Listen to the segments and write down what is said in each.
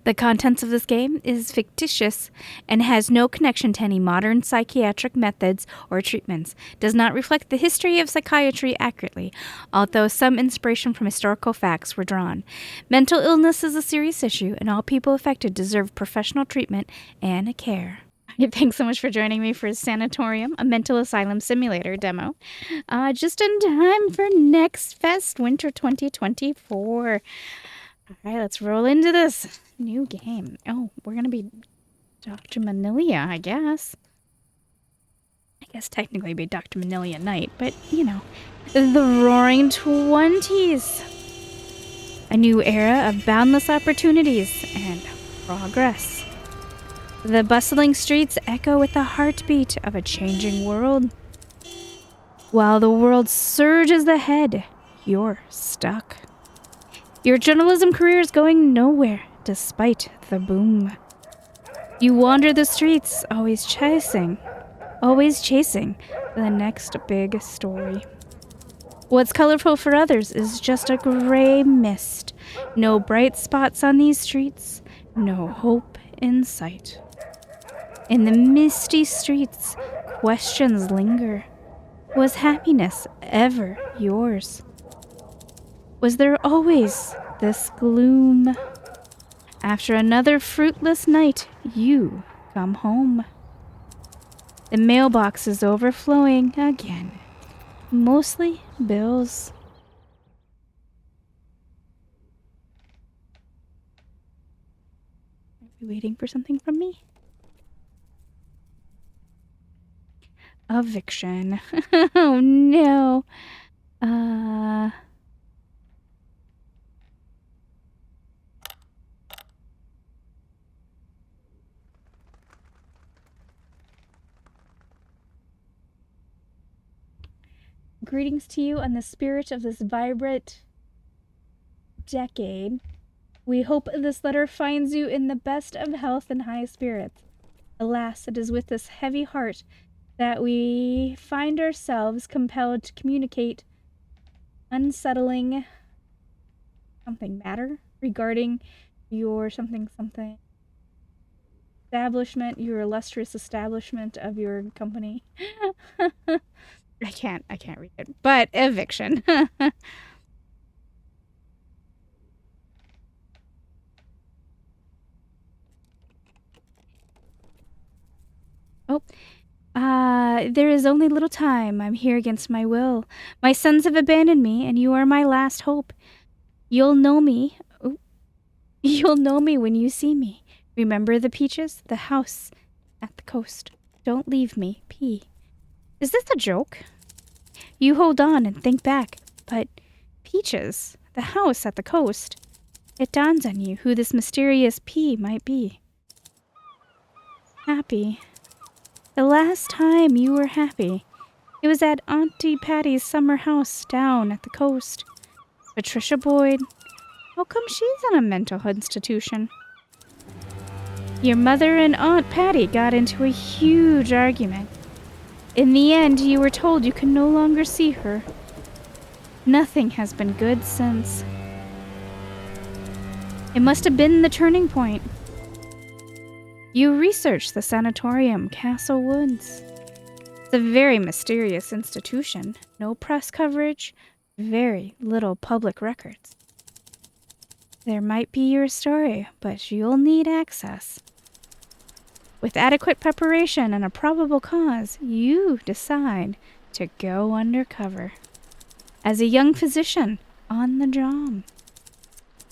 The contents of this game is fictitious and has no connection to any modern psychiatric methods or treatments. Does not reflect the history of psychiatry accurately, although some inspiration from historical facts were drawn. Mental illness is a serious issue, and all people affected deserve professional treatment and care. Thanks so much for joining me for Sanatorium, a mental asylum simulator demo. Just in time for Next Fest Winter 2024. All right, let's roll into this new game. Oh, we're going to be Dr. Mnealia, I guess. I guess technically be Dr. Mnealia Knight, but, you know. The Roaring Twenties. A new era of boundless opportunities and progress. The bustling streets echo with the heartbeat of a changing world. While the world surges ahead, you're stuck. Your journalism career is going nowhere, despite the boom. You wander the streets, always chasing the next big story. What's colorful for others is just a gray mist. No bright spots on these streets, no hope in sight. In the misty streets, questions linger. Was happiness ever yours? Was there always this gloom? After another fruitless night, you come home. The mailbox is overflowing again. Mostly bills. Are you waiting for something from me? Eviction. Oh no. Greetings to you on the spirit of this vibrant decade. We hope this letter finds you in the best of health and high spirits. Alas, it is with this heavy heart that we find ourselves compelled to communicate unsettling something matter regarding your something establishment, your illustrious establishment of your company. I can't read it. But eviction. There is only little time. I'm here against my will. My sons have abandoned me, and you are my last hope. You'll know me. You'll know me when you see me. Remember the peaches? The house at the coast. Don't leave me. P. Is this a joke? You hold on and think back. But peaches, the house at the coast. It dawns on you who this mysterious P might be. Happy. The last time you were happy, it was at Auntie Patty's summer house down at the coast. Patricia Boyd, how come she's in a mental institution? Your mother and Aunt Patty got into a huge argument. In the end, you were told you could no longer see her. Nothing has been good since. It must have been the turning point. You researched the Sanatorium, Castle Woods. It's a very mysterious institution. No press coverage, very little public records. There might be your story, but you'll need access. With adequate preparation and a probable cause, you decide to go undercover. As a young physician, on the job.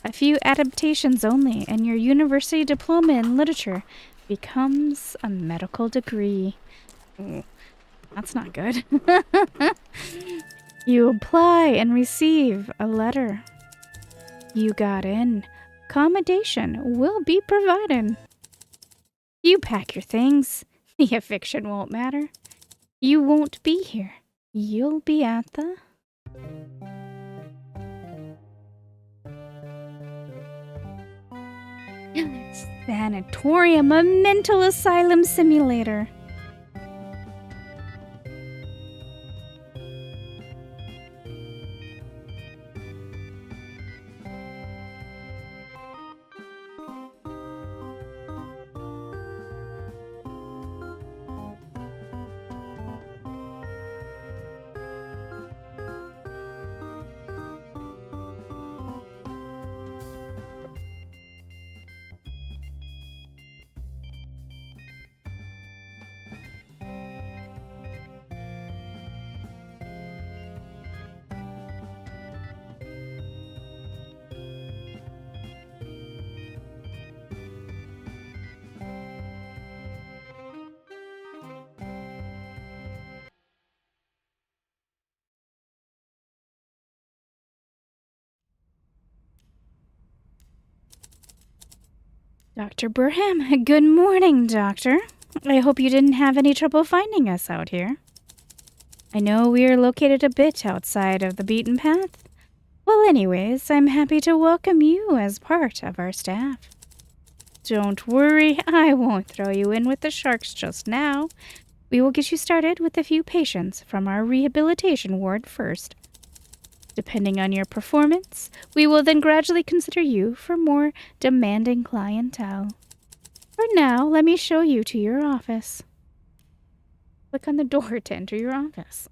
A few adaptations only, and your university diploma in literature becomes a medical degree. Ooh, that's not good. You apply and receive a letter. You got in. Accommodation will be provided. You pack your things. The eviction won't matter. You won't be here. You'll be at the... Sanatorium, a mental asylum simulator. Dr. Burham, good morning, Doctor. I hope you didn't have any trouble finding us out here. I know we are located a bit outside of the beaten path. Well, anyways, I'm happy to welcome you as part of our staff. Don't worry, I won't throw you in with the sharks just now. We will get you started with a few patients from our rehabilitation ward first. Depending on your performance, we will then gradually consider you for more demanding clientele. For now, let me show you to your office. Click on the door to enter your office.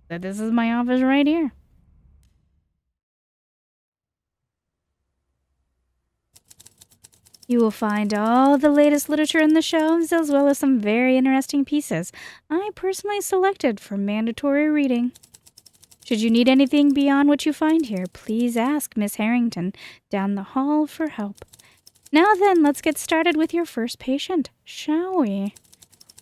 So this is my office right here. You will find all the latest literature in the shelves, as well as some very interesting pieces I personally selected for mandatory reading. Should you need anything beyond what you find here, please ask Miss Harrington down the hall for help. Now then, let's get started with your first patient, shall we?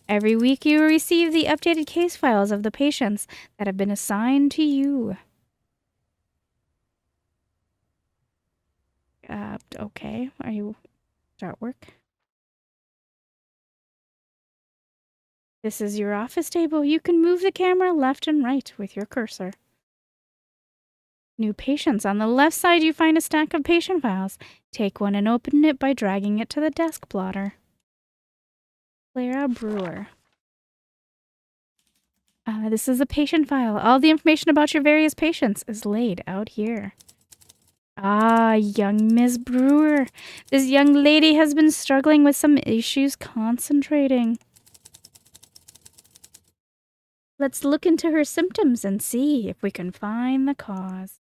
Every week you will receive the updated case files of the patients that have been assigned to you. Okay. Are you... start work? This is your office table. You can move the camera left and right with your cursor. New patients. On the left side, you find a stack of patient files. Take one and open it by dragging it to the desk plotter. Clara Brewer. This is a patient file. All the information about your various patients is laid out here. Ah, young Miss Brewer. This young lady has been struggling with some issues concentrating. Let's look into her symptoms and see if we can find the cause.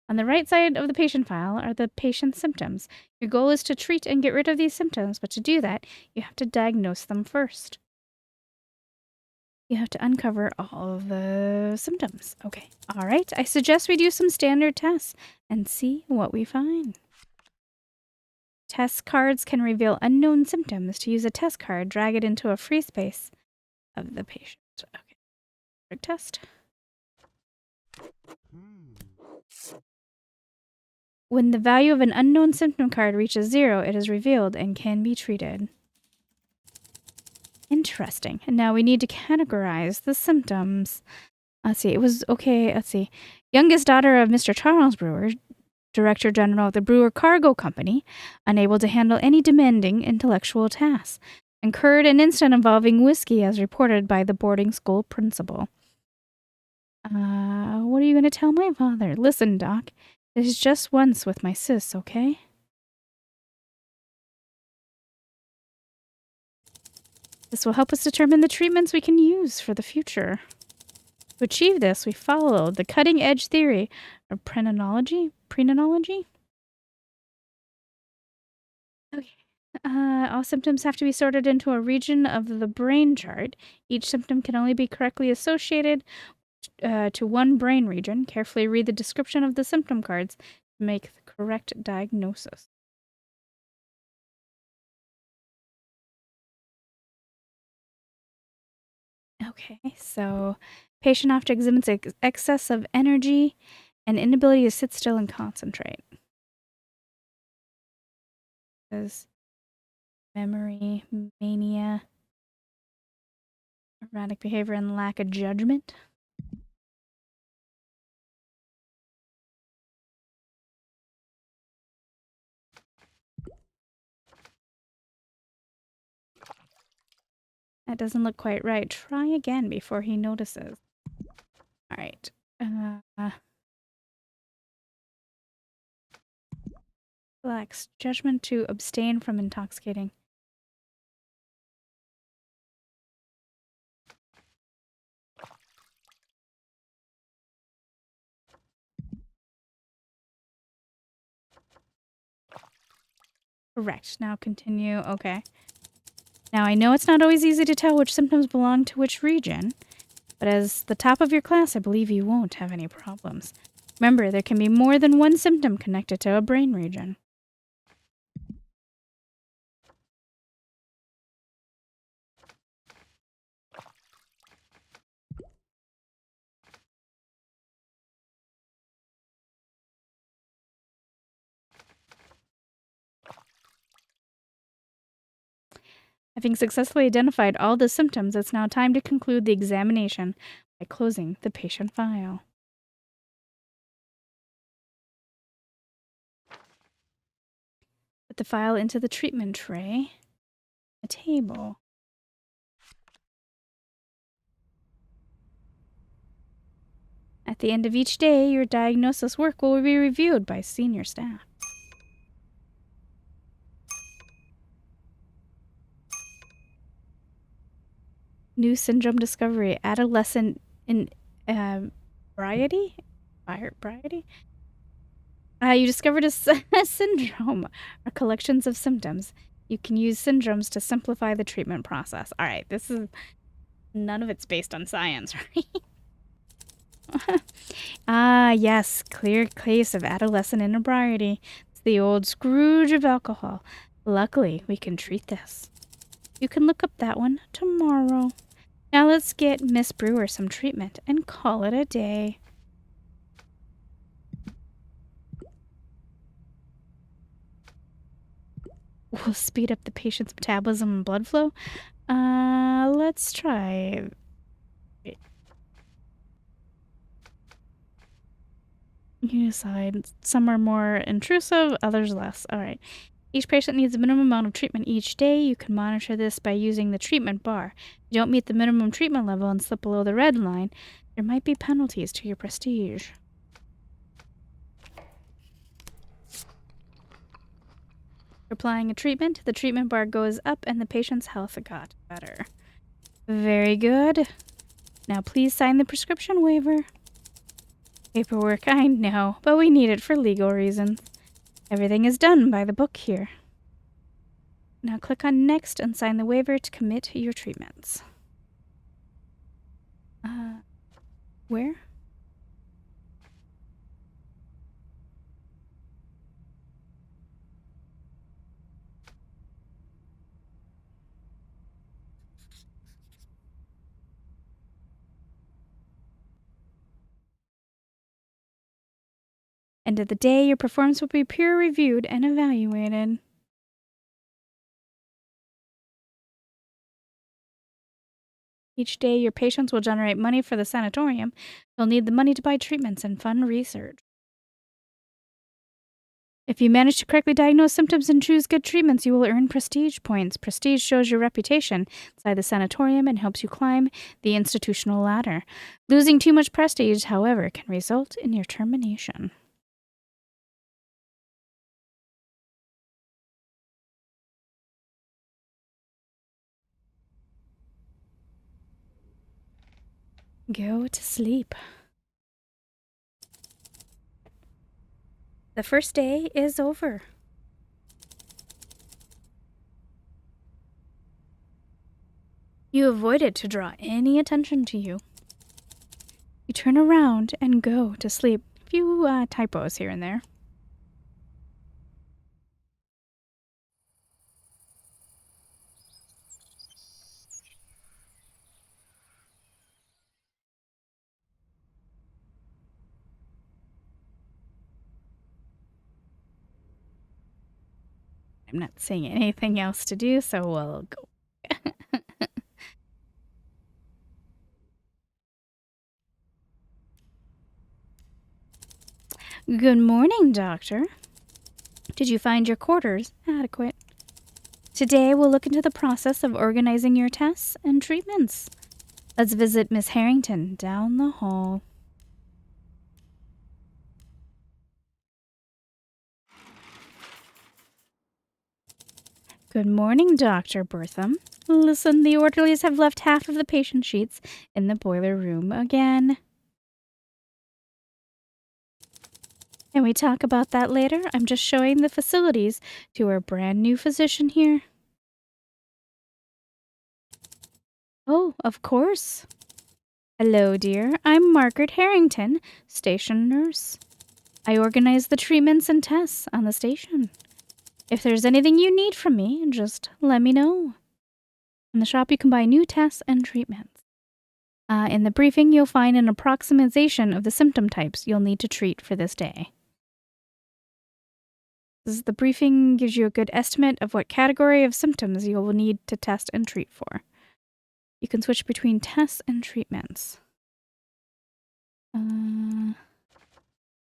On the right side of the patient file are the patient's symptoms. Your goal is to treat and get rid of these symptoms, but to do that, you have to diagnose them first. You have to uncover all the symptoms. Okay. All right. I suggest we do some standard tests and see what we find. Test cards can reveal unknown symptoms. To use a test card, drag it into a free space of the patient. Okay. Test. When the value of an unknown symptom card reaches 0, it is revealed and can be treated. Interesting. And now we need to categorize the symptoms. Let's see. It was okay. Let's see. Youngest daughter of Mr. Charles Brewer, Director General of the Brewer Cargo Company, unable to handle any demanding intellectual tasks, incurred an incident involving whiskey as reported by the boarding school principal. What are you going to tell my father? Listen, Doc. It is just once with my sis, okay? This will help us determine the treatments we can use for the future. To achieve this, we followed the cutting-edge theory of prenology? Prenology? Okay. All symptoms have to be sorted into a region of the brain chart. Each symptom can only be correctly associated to one brain region. Carefully read the description of the symptom cards to make the correct diagnosis. Okay, so patient often exhibits excess of energy and inability to sit still and concentrate. There's memory, mania, erratic behavior, and lack of judgment. That doesn't look quite right. Try again before he notices. All right. Relax. Judgment to abstain from intoxicating. Correct. Now continue. Okay. Now I know it's not always easy to tell which symptoms belong to which region, but as the top of your class, I believe you won't have any problems. Remember, there can be more than one symptom connected to a brain region. Having successfully identified all the symptoms, it's now time to conclude the examination by closing the patient file. Put the file into the treatment tray, a table. At the end of each day, your diagnosis work will be reviewed by senior staff. New syndrome discovery, adolescent in variety? Variety? You discovered a syndrome, or collections of symptoms. You can use syndromes to simplify the treatment process. All right, this is... None of it's based on science, right? Ah, yes, clear case of adolescent inebriety. It's the old Scrooge of alcohol. Luckily, we can treat this. You can look up that one tomorrow. Now let's get Miss Brewer some treatment and call it a day. We'll speed up the patient's metabolism and blood flow. Let's try... Wait. You decide. Some are more intrusive, others less. Alright. Each patient needs a minimum amount of treatment each day. You can monitor this by using the treatment bar. If you don't meet the minimum treatment level and slip below the red line, there might be penalties to your prestige. Applying a treatment, the treatment bar goes up and the patient's health got better. Very good. Now please sign the prescription waiver. Paperwork, I know, but we need it for legal reasons. Everything is done by the book here. Now click on Next and sign the waiver to commit your treatments. Where? End of the day, your performance will be peer-reviewed and evaluated. Each day, your patients will generate money for the sanatorium. You'll need the money to buy treatments and fund research. If you manage to correctly diagnose symptoms and choose good treatments, you will earn prestige points. Prestige shows your reputation inside the sanatorium and helps you climb the institutional ladder. Losing too much prestige, however, can result in your termination. Go to sleep. The first day is over. You avoided to draw any attention to you. You turn around and go to sleep. A few typos here and there. I'm not seeing anything else to do, so we'll go. Good morning, Doctor. Did you find your quarters adequate? Today we'll look into the process of organizing your tests and treatments. Let's visit Miss Harrington down the hall. Good morning, Dr. Bertham. Listen, the orderlies have left half of the patient sheets in the boiler room again. Can we talk about that later? I'm just showing the facilities to our brand new physician here. Oh, of course. Hello, dear. I'm Margaret Harrington, station nurse. I organize the treatments and tests on the station. If there's anything you need from me, just let me know. In the shop, you can buy new tests and treatments. In the briefing, you'll find an approximation of the symptom types you'll need to treat for this day. The briefing gives you a good estimate of what category of symptoms you will need to test and treat for. You can switch between tests and treatments.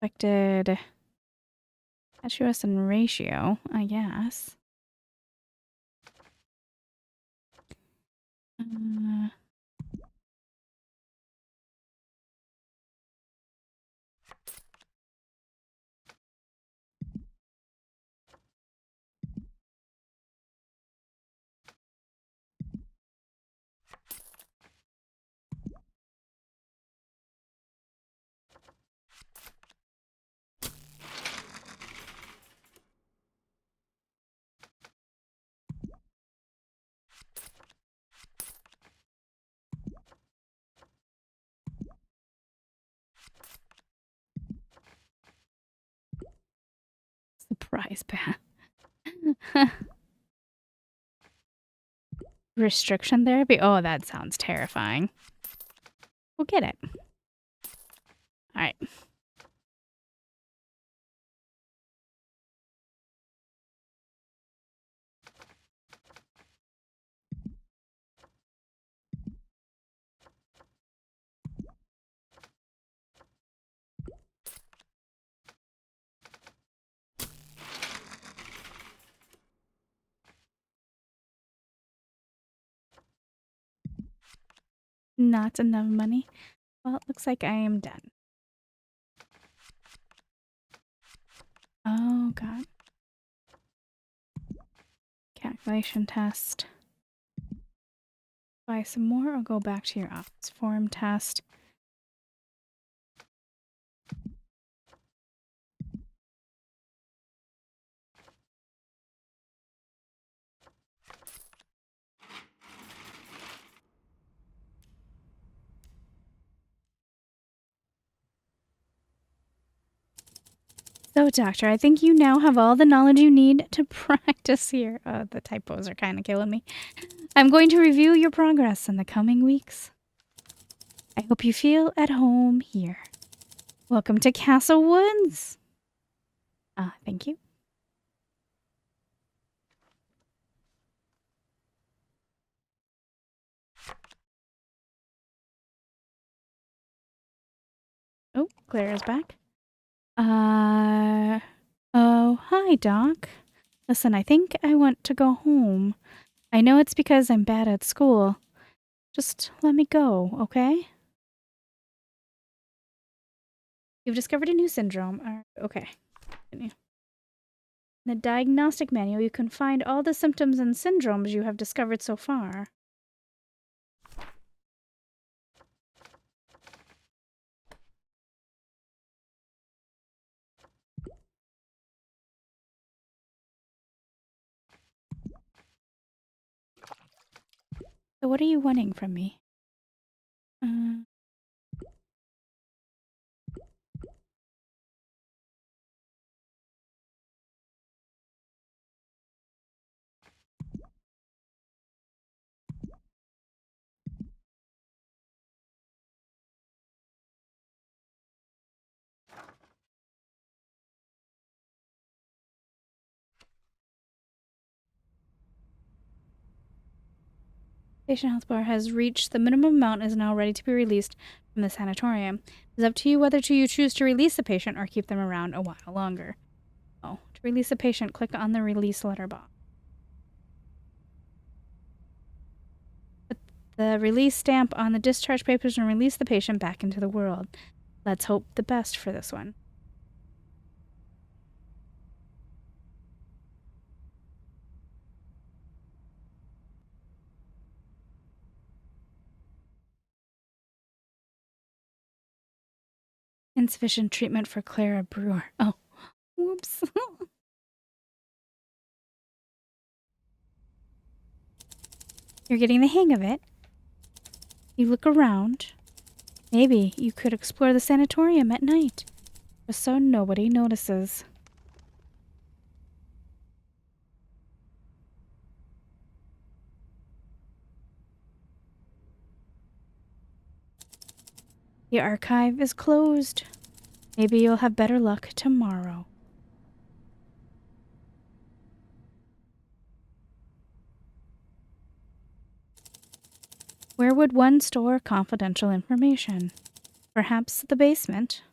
Expected H2S and ratio, I guess. Surprise bath. Restriction therapy? Oh, that sounds terrifying. We'll get it. Alright. Not enough money. Well, it looks like I am done. Oh, God. Calculation test. Buy some more or go back to your office. Form test. So, doctor, I think you now have all the knowledge you need to practice here. The typos are kind of killing me. I'm going to review your progress in the coming weeks. I hope you feel at home here. Welcome to Castle Woods. Thank you. Oh, Claire is back. Oh, hi, Doc. Listen, I think I want to go home. I know it's because I'm bad at school. Just let me go, okay? You've discovered a new syndrome. Okay. In the diagnostic manual, you can find all the symptoms and syndromes you have discovered so far. So what are you wanting from me? Patient health bar has reached the minimum amount and is now ready to be released from the sanatorium. It's up to you whether you choose to release the patient or keep them around a while longer. Oh, to release a patient, click on the release letter box. Put the release stamp on the discharge papers and release the patient back into the world. Let's hope the best for this one. Insufficient treatment for Clara Brewer. Oh, whoops. You're getting the hang of it. You look around. Maybe you could explore the sanatorium at night, just so nobody notices. The archive is closed. Maybe you'll have better luck tomorrow. Where would one store confidential information? Perhaps the basement.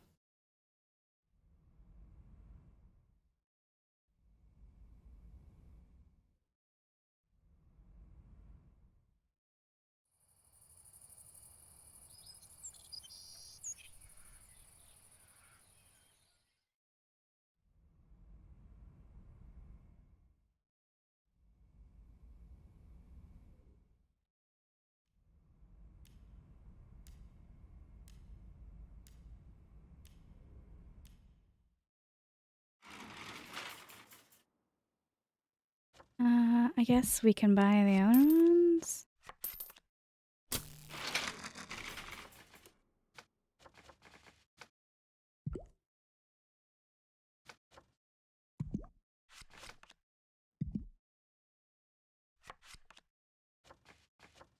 I guess we can buy the other ones.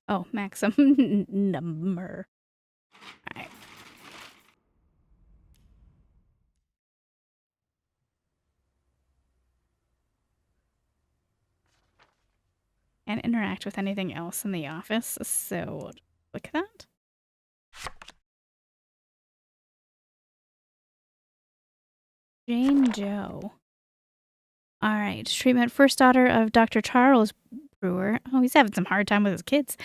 Oh, maximum number. Alright. And interact with anything else in the office, so look at that. Jane Joe. Alright, treatment. First daughter of Dr. Charles Brewer. Oh, he's having some hard time with his kids.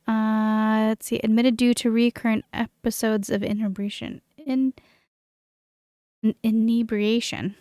Let's see. Admitted due to recurrent episodes of inebriation. Inebriation.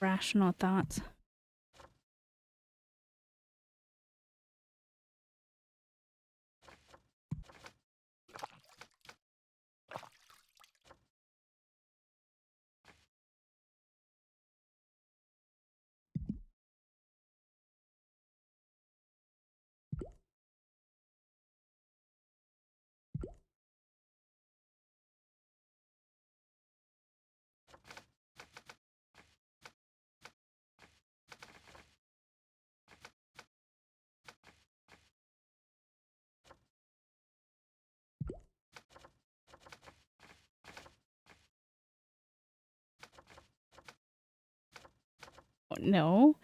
Rational thoughts. Oh, no.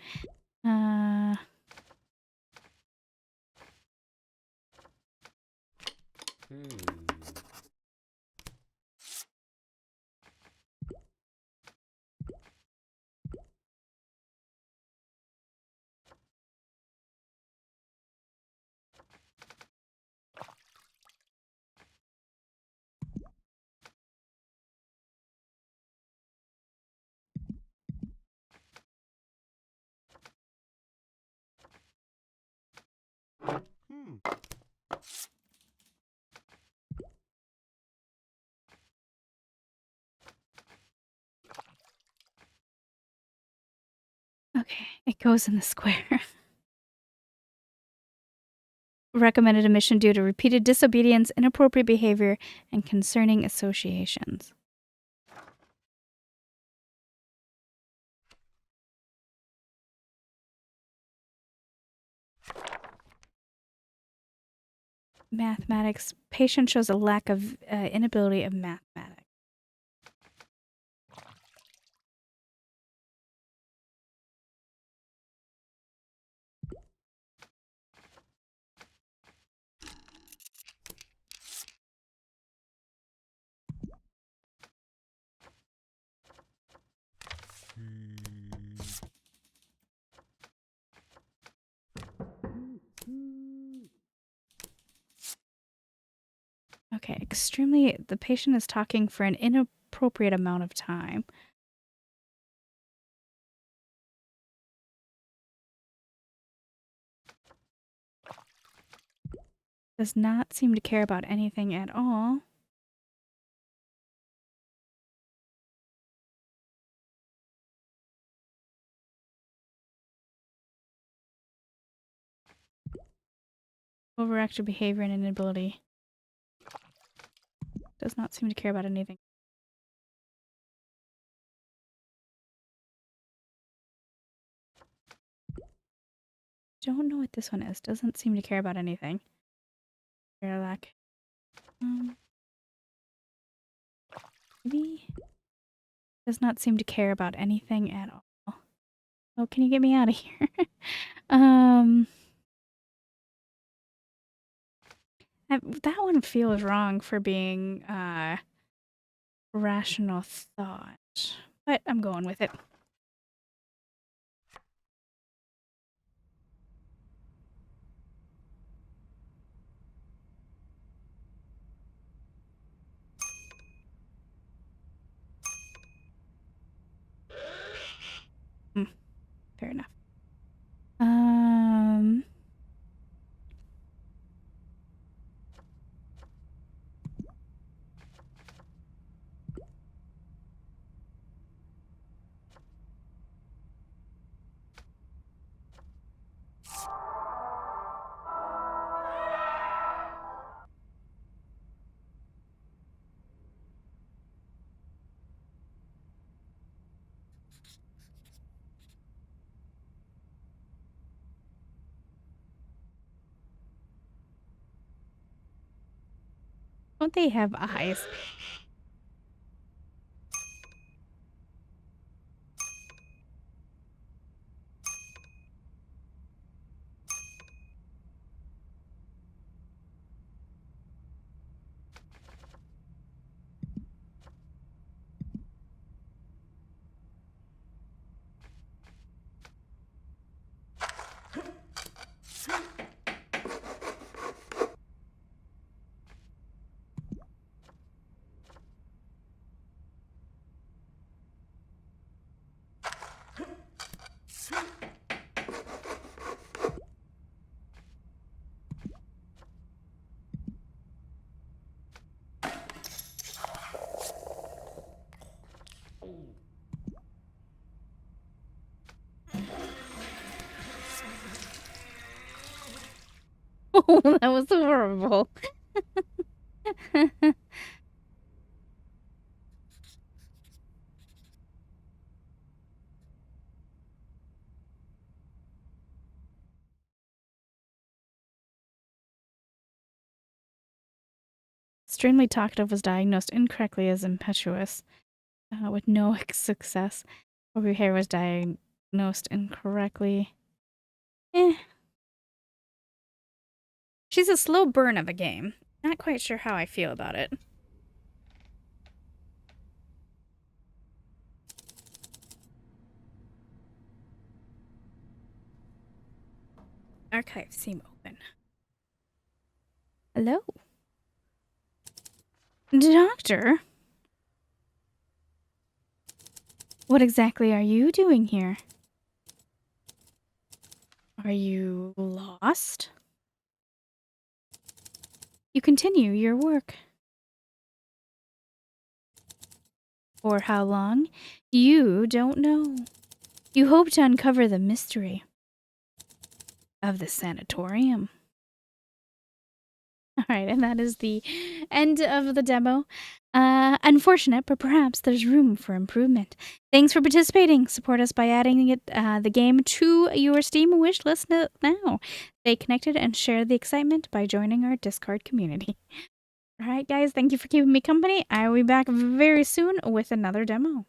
Okay, it goes in the square. Recommended admission due to repeated disobedience, inappropriate behavior, and concerning associations. Mathematics. Patient shows a lack of inability of mathematics. Okay, extremely. The patient is talking for an inappropriate amount of time. Does not seem to care about anything at all. Overactive behavior and inability. Does not seem to care about anything. Don't know what this one is. Doesn't seem to care about anything. Lack. Maybe does not seem to care about anything at all. Oh, can you get me out of here? That one feels wrong for being rational thought, but I'm going with it. Fair enough. Don't they have eyes? Oh, that was horrible. Extremely talkative was diagnosed incorrectly as impetuous, with no success. Over hair was diagnosed incorrectly. She's a slow burn of a game. Not quite sure how I feel about it. Archives seem open. Hello? Doctor? What exactly are you doing here? Are you lost? You continue your work. For how long? You don't know. You hope to uncover the mystery of the sanatorium. Alright, and that is the end of the demo. Unfortunate, but perhaps there's room for improvement. Thanks for participating. Support us by adding the game to your Steam wish list now. Stay connected and share the excitement by joining our Discord community. Alright guys, thank you for keeping me company. I will be back very soon with another demo.